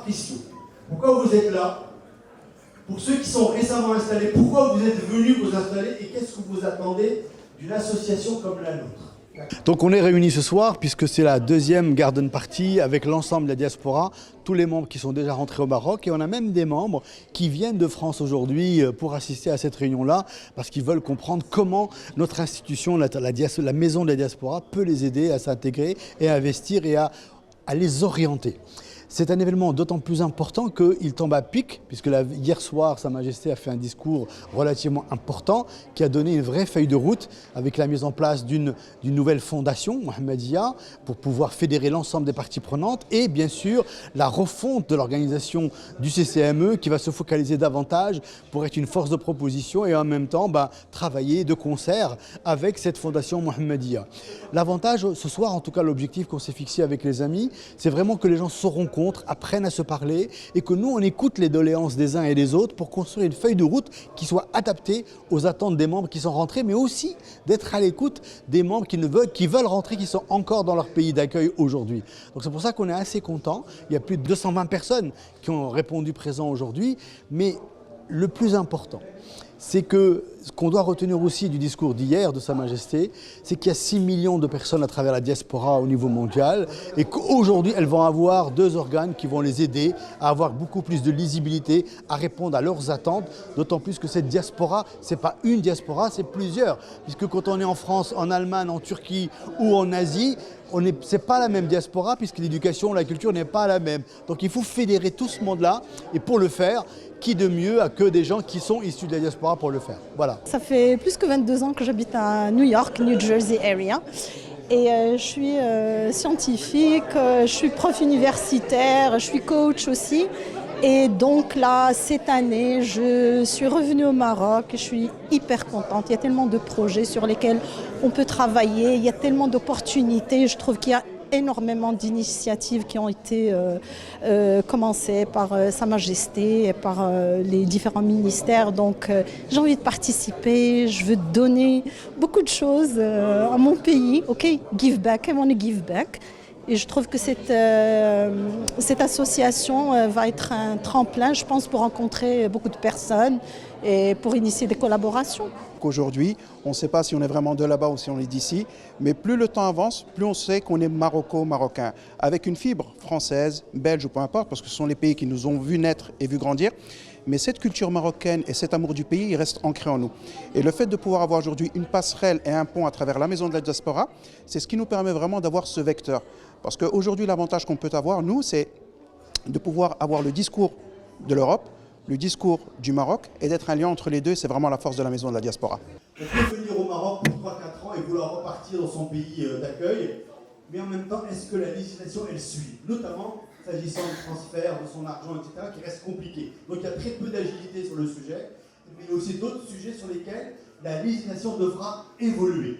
question. Pourquoi vous êtes là? Pour ceux qui sont récemment installés, pourquoi vous êtes venus vous installer et qu'est-ce que vous attendez d'une association comme la nôtre? Donc on est réunis ce soir puisque c'est la deuxième garden party avec l'ensemble de la diaspora, tous les membres qui sont déjà rentrés au Maroc et on a même des membres qui viennent de France aujourd'hui pour assister à cette réunion-là parce qu'ils veulent comprendre comment notre institution, la maison de la diaspora peut les aider à s'intégrer et à investir et à les orienter. C'est un événement d'autant plus important qu'il tombe à pic, puisque hier soir, Sa Majesté a fait un discours relativement important qui a donné une vraie feuille de route avec la mise en place d'une nouvelle fondation, Mohammedia, pour pouvoir fédérer l'ensemble des parties prenantes et bien sûr la refonte de l'organisation du CCME qui va se focaliser davantage pour être une force de proposition et en même temps travailler de concert avec cette fondation Mohammedia. L'avantage ce soir, en tout cas l'objectif qu'on s'est fixé avec les amis, c'est vraiment que les gens se rencontrent, apprennent à se parler et que nous on écoute les doléances des uns et des autres pour construire une feuille de route qui soit adaptée aux attentes des membres qui sont rentrés, mais aussi d'être à l'écoute des membres qui veulent rentrer, qui sont encore dans leur pays d'accueil aujourd'hui. Donc c'est pour ça qu'on est assez content. Il y a plus de 220 personnes qui ont répondu présent aujourd'hui, mais le plus important, c'est que ce qu'on doit retenir aussi du discours d'hier de Sa Majesté, c'est qu'il y a 6 millions de personnes à travers la diaspora au niveau mondial et qu'aujourd'hui, elles vont avoir 2 organes qui vont les aider à avoir beaucoup plus de lisibilité, à répondre à leurs attentes, d'autant plus que cette diaspora, ce n'est pas une diaspora, c'est plusieurs. Puisque quand on est en France, en Allemagne, en Turquie ou en Asie, ce n'est pas la même diaspora puisque l'éducation, la culture n'est pas la même. Donc il faut fédérer tout ce monde-là et pour le faire, qui de mieux que des gens qui sont issus de la diaspora pour le faire. Voilà. Ça fait plus que 22 ans que j'habite à New York, New Jersey area. Et je suis scientifique, je suis prof universitaire, je suis coach aussi. Et donc là, cette année, je suis revenue au Maroc et je suis hyper contente. Il y a tellement de projets sur lesquels on peut travailler, il y a tellement d'opportunités. Je trouve qu'il y a énormément d'initiatives qui ont été commencées par Sa Majesté et par les différents ministères. Donc j'ai envie de participer, je veux donner beaucoup de choses à mon pays. OK, give back, I want to give back. Et je trouve que cette association va être un tremplin, je pense, pour rencontrer beaucoup de personnes et pour initier des collaborations. Aujourd'hui, on ne sait pas si on est vraiment de là-bas ou si on est d'ici, mais plus le temps avance, plus on sait qu'on est maroco-marocain, avec une fibre française, belge ou peu importe, parce que ce sont les pays qui nous ont vus naître et vus grandir. Mais cette culture marocaine et cet amour du pays, il reste ancré en nous. Et le fait de pouvoir avoir aujourd'hui une passerelle et un pont à travers la maison de la diaspora, c'est ce qui nous permet vraiment d'avoir ce vecteur. Parce qu'aujourd'hui, l'avantage qu'on peut avoir, nous, c'est de pouvoir avoir le discours de l'Europe, le discours du Maroc et d'être un lien entre les deux, c'est vraiment la force de la maison de la diaspora. On peut venir au Maroc pour 3-4 ans et vouloir repartir dans son pays d'accueil, mais en même temps, est-ce que la législation, elle suit? Notamment s'agissant du transfert de son argent, etc., qui reste compliqué. Donc il y a très peu d'agilité sur le sujet, mais il y a aussi d'autres sujets sur lesquels la législation devra évoluer.